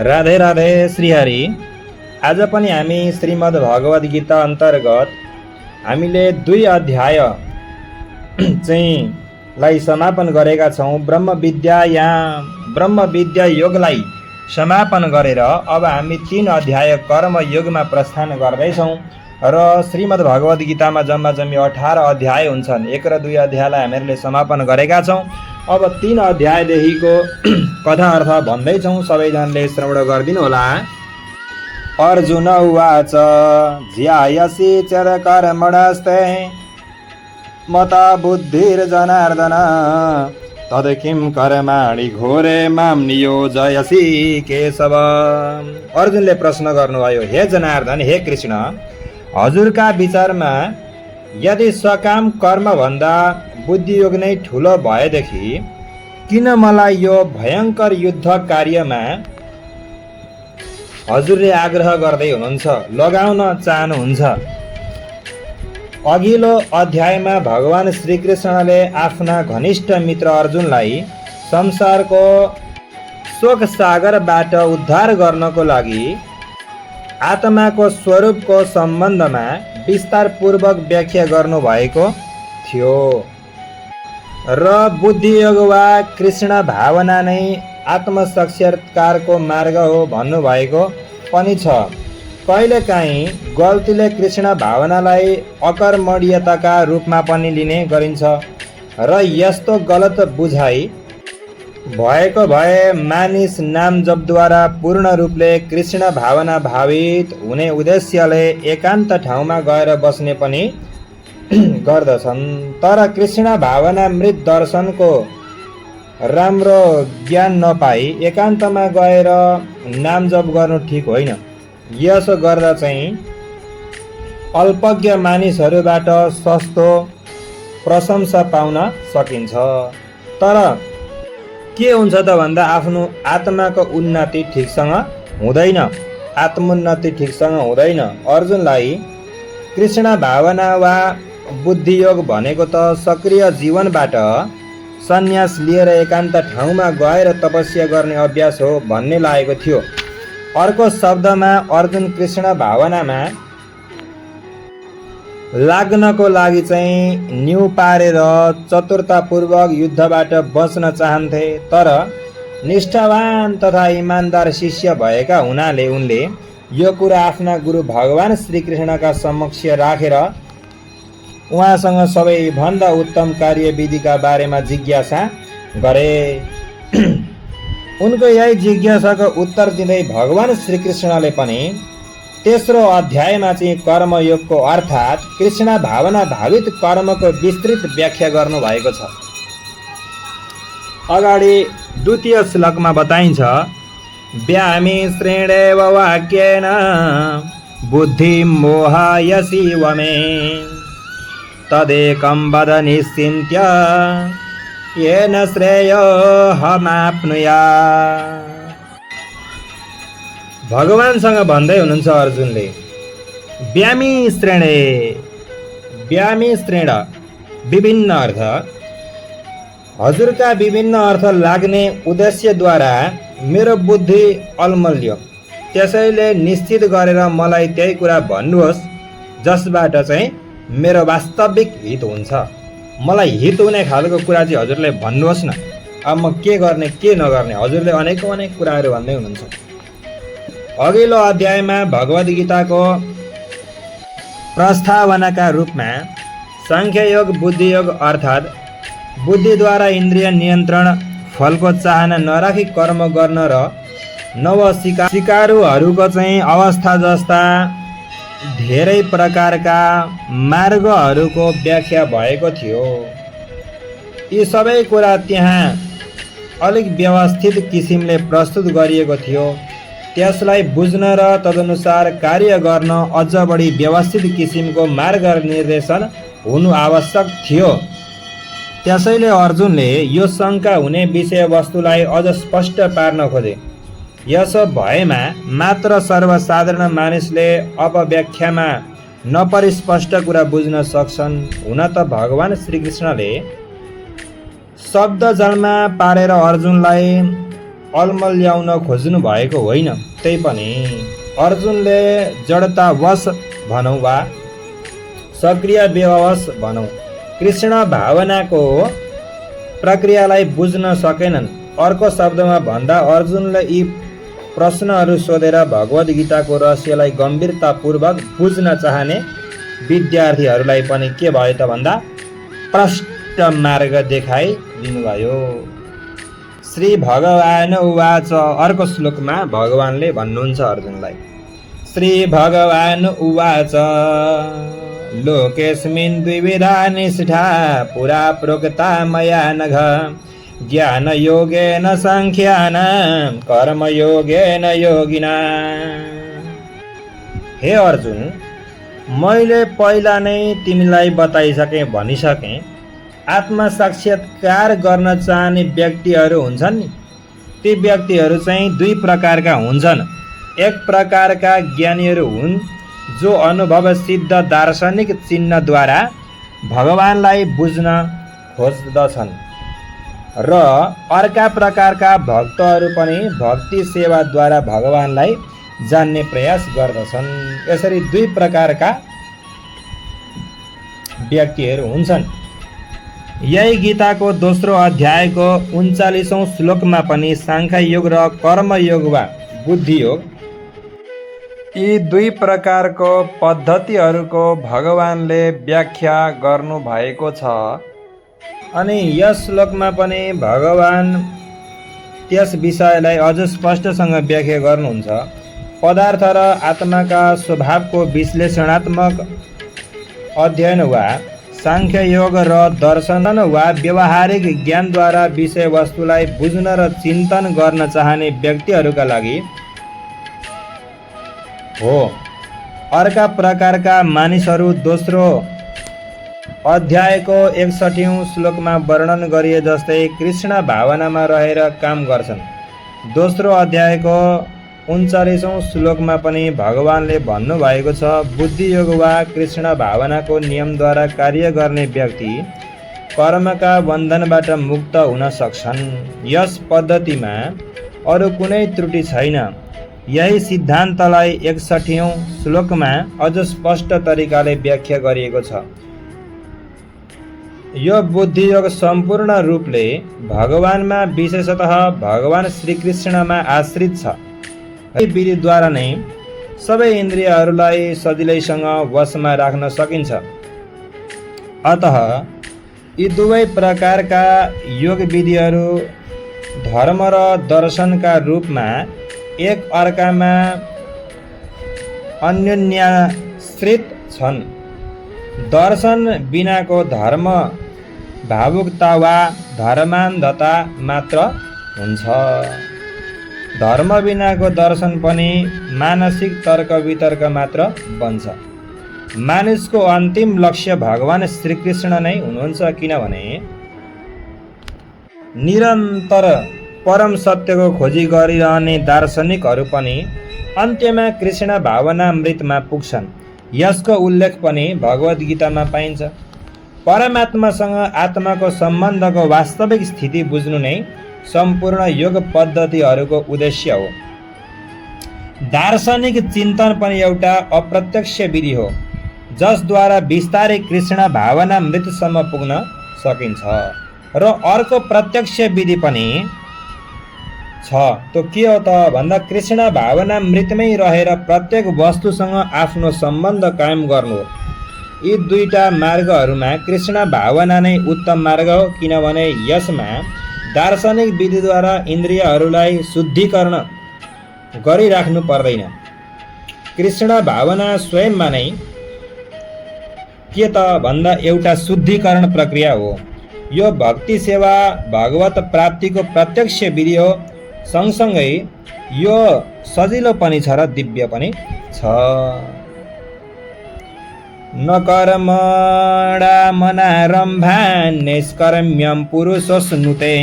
राधे राधे श्रीहरि। आज पनि हामी श्रीमद् भगवद गीता अन्तर्गत हामीले 2 अध्याय लाई समापन गरेका छौँ। ब्रह्म विद्या योगलाई समापन गरेर अब हामी 3 अध्याय कर्म योगमा प्रस्थान गर्दैछौँ र श्रीमद् भगवद गीतामा जम्मा 18 अध्याय हुन्छन्। 1 र 2 अध्यायलाई हामीले समापन गरेका छौँ। अब 3 अध्यायदेखिको कथा अर्थ भन्दैछौँ, सबैजनाले श्रवण गरिदिनु होला। अर्जुन उवाच ध्यायसि चरकर्मणस्ते मता बुद्धिर्जनार्दन तद् किं कर्माणि घोरे मां नियोजयसि केशव। अर्जुनले प्रश्न गर्नुभयो, हे जनार्दन, हे कृष्ण, हजुरका विचारमा यदि सकाम कर्मभन्दा बुद्धियोग नै ठुलो भएदेखि किन मलाई यो भयङ्कर युद्ध कार्यमा हजुरले आग्रह गर्दै हुनुहुन्छ, लगाउन चाहनुहुन्छ? अघिल्लो अध्यायमा भगवान श्रीकृष्णले आफ्ना घनिष्ठ मित्र अर्जुनलाई संसारको शोक सागरबाट उद्धार गर्नको लागि आत्माको स्वरूपको सम्बन्धमा विस्तारपूर्वक व्याख्या गर्नुभएको थियो र बुद्धियोग वा कृष्ण भावना नै आत्मसाक्षात्कारको मार्ग हो भन्नुभएको पनि छ। कहिलेकाहीँ गल्तीले कृष्ण भावनालाई अकर्मण्यताका रूपमा पनि लिने गरिन्छ र यस्तो गलत बुझाइ भएको भए मानिस नाम जपद्वारा पूर्ण रूपले कृष्ण भावना भावित हुने उद्देश्यले एकान्त ठाउँमा गएर बस्ने पनि गर्दछन्। तर कृष्ण भावना मृत दर्शनको राम्रो ज्ञान नपाई एकान्तमा गएर नाम जप गर्नु ठिक होइन। यसो गर्दा चाहिँ अल्पज्ञ मानिसहरूबाट सस्तो प्रशंसा पाउन सकिन्छ। तर के हुन्छ त भन्दा आफ्नो आत्माको उन्नति ठिकसँग हुँदैन, आत्मोन्नति ठिकसँग हुँदैन। अर्जुनलाई कृष्ण भावना वा बुद्धियोग भनेको त सक्रिय जीवनबाट सन्यास लिएर एकान्त ठाउँमा गएर तपस्या गर्ने अभ्यास हो भन्ने लागेको थियो। अर्को शब्दमा अर्जुन कृष्ण भावनामा लाग्नको लागि चाहिँ न्यु पारेर चतुरतापूर्वक युद्धबाट बच्न चाहन्थे। तर निष्ठावान तथा इमान्दार शिष्य भएका हुनाले उनले यो कुरा आफ्ना गुरु भगवान श्रीकृष्णका समक्ष राखेर उहाँसँग सबैभन्दा उत्तम कार्यविधिका बारेमा जिज्ञासा गरे। उनको यही जिज्ञासाको उत्तर दिँदै भगवान श्रीकृष्णले पनि तेस्रो अध्यायमा चाहिँ कर्मयोगको अर्थात् कृष्ण भावना भावित कर्मको विस्तृत व्याख्या गर्नुभएको छ। अगाडि 2 श्लोकमा बताइन्छ, व्यामिश्रेणेव वाक्येन बुद्धिं मोहायसि वमे तदेकं वद निश्चिन्त्य येन श्रेयोऽहमाप्नुयात्। भगवानसँग भन्दै हुनुहुन्छ अर्जुनले, व्यामिश्रेण विभिन्न अर्थ, हजुरका विभिन्न अर्थ लाग्ने उद्देश्यद्वारा मेरो बुद्धि अलमल्यो। त्यसैले निश्चित गरेर मलाई त्यही कुरा भन्नुहोस् जसबाट चाहिँ मेरो वास्तविक हित हुन्छ। मलाई हित हुने खालको कुरा चाहिँ हजुरले भन्नुहोस् न। अब म के गर्ने के नगर्ने, हजुरले अनेक कुराहरू भन्दै हुनुहुन्छ। अघिल्लो अध्यायमा भगवद गीताको प्रस्तावनाका रूपमा साङ्ख्ययोग बुद्धियोग अर्थात् बुद्धिद्वारा इन्द्रिय नियन्त्रण, फलको चाहना नराखी कर्म गर्न र नवसिकारुहरूको चाहिँ अवस्था जस्ता धेरै प्रकारका मार्गहरूको व्याख्या भएको थियो। यी सबै कुरा त्यहाँ अलिक व्यवस्थित किसिमले प्रस्तुत गरिएको थियो। त्यसलाई बुझ्न र तदनुसार कार्य गर्न अझ बढी व्यवस्थित किसिमको मार्ग निर्देशन हुनु आवश्यक थियो। त्यसैले अर्जुनले यो शङ्का हुने विषयवस्तुलाई अझ स्पष्ट पार्न खोजे। यसो भएमा मात्र सर्वसाधारण मानिसले अपव्याख्यामा नपरिस्पष्ट कुरा बुझ्न सक्छन्। हुन त भगवान श्रीकृष्णले शब्द जलमा पारेर अर्जुनलाई अल्मल्याउन खोज्नु भएको होइन। त्यही पनि अर्जुनले जडतावश भनौँ वा सक्रिय व्यववश भनौँ कृष्ण भावनाको प्रक्रियालाई बुझ्न सकेनन्। अर्को शब्दमा भन्दा अर्जुनले यी प्रश्नहरू सोधेर भगवद् गीताको रहस्यलाई गम्भीरतापूर्वक बुझ्न चाहने विद्यार्थीहरूलाई पनि के भयो त भन्दा प्रष्ट मार्ग देखाइदिनुभयो। श्री भगवान उवाच। अर्को श्लोकमा भगवानले भन्नुहुन्छ अर्जुनलाई, श्री भगवान उवाच लोकेस्मिन् द्विविधा निष्ठा पुरा प्रोक्ता मया नघ ज्ञानयोगेन साङ्ख्यानां कर्मयोगेन योगिनाम्। हे अर्जुन, मैले पहिला नै तिमीलाई बताइसकेँ भनिसकेँ, आत्मा साक्षात्कार गर्न चाहने व्यक्तिहरू हुन्छन् नि, ती व्यक्तिहरू चाहिँ दुई प्रकारका हुन्छन्। एक प्रकारका ज्ञानीहरू हुन् जो अनुभव सिद्ध दार्शनिक चिन्हद्वारा भगवानलाई बुझ्न खोज्दछन् र अर्का प्रकारका भक्तहरू पनि भक्ति सेवाद्वारा भगवानलाई जान्ने प्रयास गर्दछन्। यसरी दुई प्रकारका व्यक्तिहरू हुन्छन्। यही गीताको दोस्रो अध्यायको 39औं श्लोकमा पनि साङ्ख्ययोग र कर्मयोग वा बुद्धियोग यी दुई प्रकारको पद्धतिहरूको भगवानले व्याख्या गर्नुभएको छ। अनि यस श्लोकमा पनि भगवान त्यस विषयलाई अझ स्पष्टसँग व्याख्या गर्नुहुन्छ। पदार्थ र आत्माका स्वभावको विश्लेषणात्मक अध्ययन वा साङ्ख्ययोग र दर्शन वा व्यवहारिक ज्ञानद्वारा विषयवस्तुलाई बुझ्न र चिन्तन गर्न चाहने व्यक्तिहरूका लागि हो। अर्का प्रकारका मानिसहरू दोस्रो अध्यायको 61औं श्लोकमा वर्णन गरिए जस्तै कृष्ण भावनामा रहेर काम गर्छन्। दोस्रो अध्यायको 39औं श्लोकमा पनि भगवानले भन्नुभएको छ, बुद्धियोग वा कृष्ण भावनाको नियमद्वारा कार्य गर्ने व्यक्ति कर्मका बन्धनबाट मुक्त हुन सक्छन्। यस पद्धतिमा अरू कुनै त्रुटि छैन। यही सिद्धान्तलाई 61औं श्लोकमा अझ स्पष्ट तरिकाले व्याख्या गरिएको छ। यो बुद्धियोग सम्पूर्ण रूपले भगवानमा विशेषतः भगवान श्रीकृष्णमा आश्रित छ। यही विधिद्वारा नै सबै इन्द्रियहरूलाई सजिलैसँग वशमा राख्न सकिन्छ। अतः यी दुवै प्रकारका योग विधिहरू धर्म र दर्शनका रूपमा एक अर्कामा अन्योन्याश्रित छन्। दर्शन बिनाको धर्म भावुकता वा धर्मान्धता मात्र हुन्छ। धर्म बिनाको दर्शन पनि मानसिक तर्क वितर्क मात्र बन्छ। मानिसको अन्तिम लक्ष्य भगवान श्रीकृष्ण नै हुनुहुन्छ, किनभने निरन्तर परम सत्यको खोजी गरिरहने दार्शनिकहरू पनि अन्त्यमा कृष्ण भावनामृतमा पुग्छन्। यसको उल्लेख पनि भगवद् गीतामा पाइन्छ। परमात्मासँग आत्माको सम्बन्धको वास्तविक स्थिति बुझ्नु नै सम्पूर्ण योग पद्धतिहरूको उद्देश्य हो। दार्शनिक चिन्तन पनि एउटा अप्रत्यक्ष विधि हो जसद्वारा बिस्तारै कृष्ण भावनामृतसम्म पुग्न सकिन्छ। र अर्को प्रत्यक्ष विधि पनि छ। त्यो के हो त भन्दा कृष्ण भावनामृतमै रहेर प्रत्येक वस्तुसँग आफ्नो सम्बन्ध कायम गर्नु हो। यी दुईटा मार्गहरूमा कृष्ण भावना नै उत्तम मार्ग हो, किनभने यसमा दार्शनिक विधिद्वारा इन्द्रियहरूलाई शुद्धिकरण गरिराख्नु पर्दैन। कृष्ण भावना स्वयंमा नै के त भन्दा एउटा शुद्धिकरण प्रक्रिया हो। यो भक्ति सेवा भगवत प्राप्तिको प्रत्यक्ष विधि हो। सँगसँगै यो सजिलो पनि छ र दिव्य पनि छ। न कर्मणामनारम्भा निष्कर्म्यं पुरुषोऽश्नुते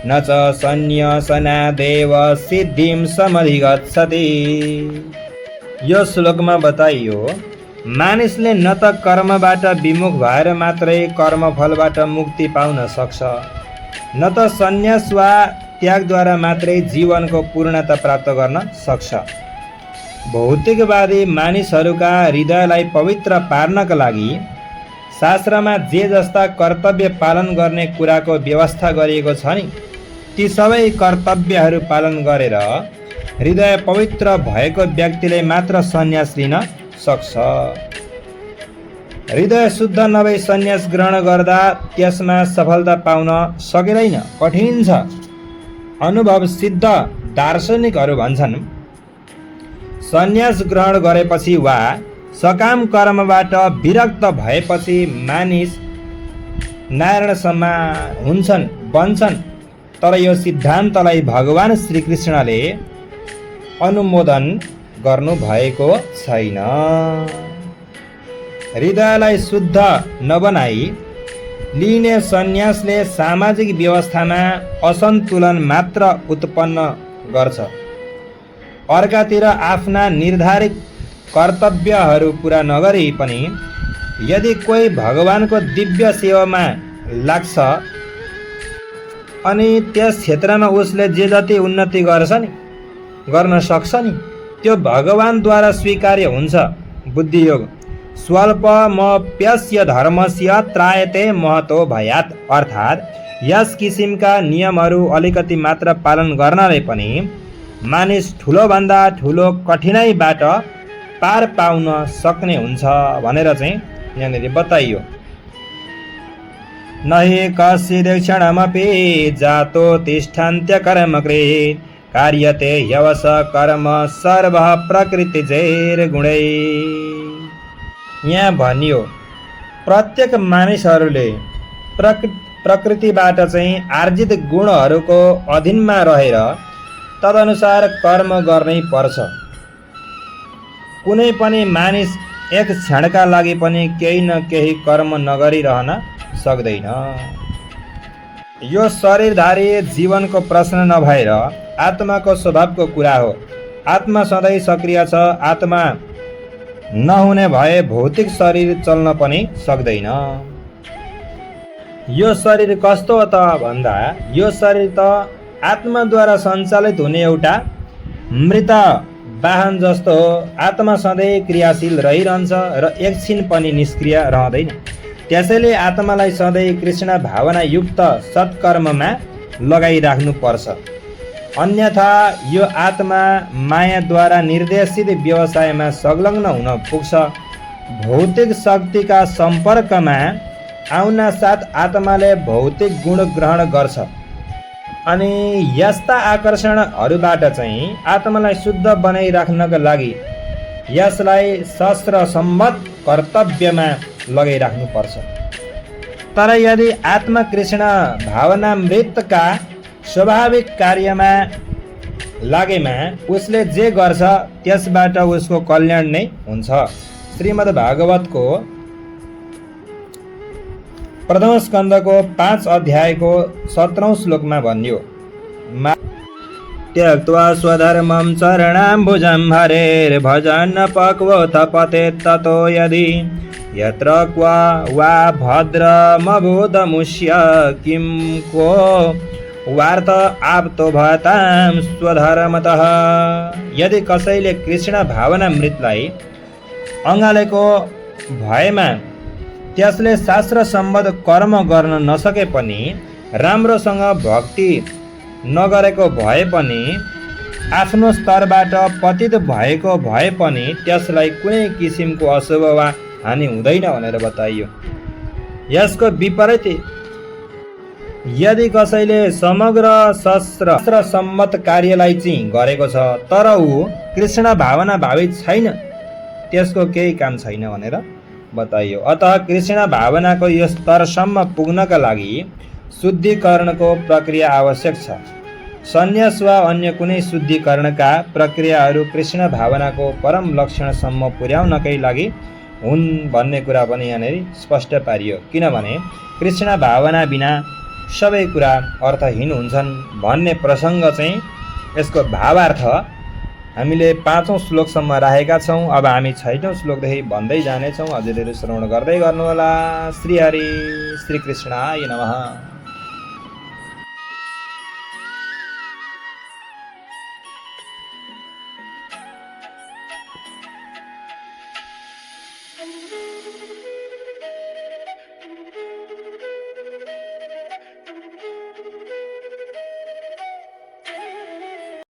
न च सन्न्यासनादेव सिद्धिं समधिगच्छति। यो श्लोकमा बताइयो, मानिसले न त कर्मबाट विमुख भएर मात्रै कर्मफलबाट मुक्ति पाउन सक्छ, न त सन्यास वा त्यागद्वारा मात्रै जीवनको पूर्णता प्राप्त गर्न सक्छ। भौतिकवादी मानिसहरूका हृदयलाई पवित्र पार्नका लागि शास्त्रमा जे जस्ता कर्तव्य पालन गर्ने कुराको व्यवस्था गरिएको छ नि, ती सबै कर्तव्यहरू पालन गरेर हृदय पवित्र भएको व्यक्तिले मात्र सन्यास लिन सक्छ। हृदय शुद्ध नभई सन्यास ग्रहण गर्दा त्यसमा सफलता पाउन सकिँदैन, कठिन छ। अनुभव सिद्ध दार्शनिकहरू भन्छन्, सन्यास ग्रहण गरेपछि वा सकाम कर्मबाट विरक्त भएपछि मानिस नारायणसम्म हुन्छन्, बन्छन्। तर यो सिद्धान्तलाई भगवान श्रीकृष्णले अनुमोदन गर्नुभएको छैन। हृदयलाई शुद्ध नबनाई लिने सन्यासले सामाजिक व्यवस्थामा असन्तुलन मात्र उत्पन्न गर्छ। अर्कातिर आफ्ना निर्धारित कर्तव्यहरू पुरा नगरी पनि यदि कोही भगवानको दिव्य सेवामा लाग्छ अनि त्यस क्षेत्रमा उसले जे जति उन्नति गर्न सक्छ नि, त्यो भगवानद्वारा स्वीकार्य हुन्छ। बुद्धियोग स्वल्पमप्यस्य धर्मस्य त्रायते महतो भयात्, अर्थात् यस किसिमका नियमहरू अलिकति मात्र पालन गर्नाले पनि मानिस ठुलोभन्दा ठुलो कठिनाइबाट पार पाउन सक्ने हुन्छ भनेर चाहिँ यहाँनिर बताइयो। नहि कश्चिद् क्षणमपि जातो तिष्ठन्त्य कर्मकृत्, कार्यते ह्यवश कर्म सर्वः प्रकृतिजैर्गुणै। यहाँ भनियो प्रत्येक मानिसहरूले प्रकृतिबाट चाहिँ आर्जित गुणहरूको अधीनमा रहेर तदनुसार कर्म गर्नै पर्छ। कुनै पनि मानिस एक क्षणका लागि पनि केही न केही कर्म नगरिरहन सक्दैन। यो शरीरधारी जीवनको प्रश्न नभएर आत्माको स्वभावको कुरा हो। आत्मा सधैँ सक्रिय छ। आत्मा नहुने भए भौतिक शरीर चल्न पनि सक्दैन। यो शरीर कस्तो हो त भन्दा यो शरीर त आत्माद्वारा सञ्चालित हुने एउटा मृत वाहन जस्तो हो। आत्मा सधैँ क्रियाशील रहिरहन्छ र एकछिन पनि निष्क्रिय रहँदैन। त्यसैले आत्मालाई सधैँ कृष्ण भावना युक्त सत्कर्ममा लगाइराख्नुपर्छ। अन्यथा यो आत्मा मायाद्वारा निर्देशित व्यवसायमा संलग्न हुन पुग्छ। भौतिक शक्तिका सम्पर्कमा आउन साथ आत्माले भौतिक गुण ग्रहण गर्छ अनि यस्ता आकर्षणहरूबाट चाहिँ आत्मालाई शुद्ध बनाइराख्नका लागि यसलाई शास्त्र सम्मत कर्तव्यमा लगाइराख्नुपर्छ। तर यदि आत्मा कृष्ण भावनामृतका स्वाभाविक कार्यमा लागेमा उसले जे गर्छ त्यसबाट उसको कल्याण नै हुन्छ। श्रीमद् भागवतको प्रथम स्कन्धको 5 अध्यायको 17औं श्लोकमा भनियो, त्यक्त्वा स्वधर्मं चरणाम्बुजं हरेर्भजन् पक्वोऽथ पतेत् ततो यदि यत्र क्व वा भद्रमभूतमुष्य किं को वार्त आप्तो भतां स्वधर्मतः। यदि कसैले कृष्ण भावनामृतलाई अँगालेको भएमा त्यसले शास्त्र सम्बद्ध कर्म गर्न नसके पनि राम्रोसँग भक्ति नगरेको भए पनि आफ्नो स्तरबाट पतित भएको भए पनि त्यसलाई कुनै किसिमको अशुभ वा हानि हुँदैन भनेर बताइयो। यसको विपरीत यदि कसैले समग्र शास्त्र सम्मत कार्यलाई चाहिँ गरेको छ तर ऊ कृष्ण भावना भावित छैन, त्यसको केही काम छैन भनेर बताइयो। अतः कृष्ण भावनाको यो स्तरसम्म पुग्नका लागि शुद्धिकरणको प्रक्रिया आवश्यक छ। सन्यास वा अन्य कुनै शुद्धिकरणका प्रक्रियाहरू कृष्ण भावनाको परम लक्षणसम्म पुर्याउनकै लागि हुन् भन्ने कुरा पनि यहाँनिर स्पष्ट पारियो। किनभने कृष्ण भावना बिना सबै कुरा अर्थहीन हुन्छन् भन्ने प्रसङ्ग चाहिँ यसको भावार्थ हामीले 5औं श्लोकसम्म राखेका छौँ। अब हामी 6औं श्लोकदेखि भन्दै जानेछौँ। हजुरहरू श्रवण गर्दै गर्नुहोला। श्री हरि श्री कृष्णाय नमः।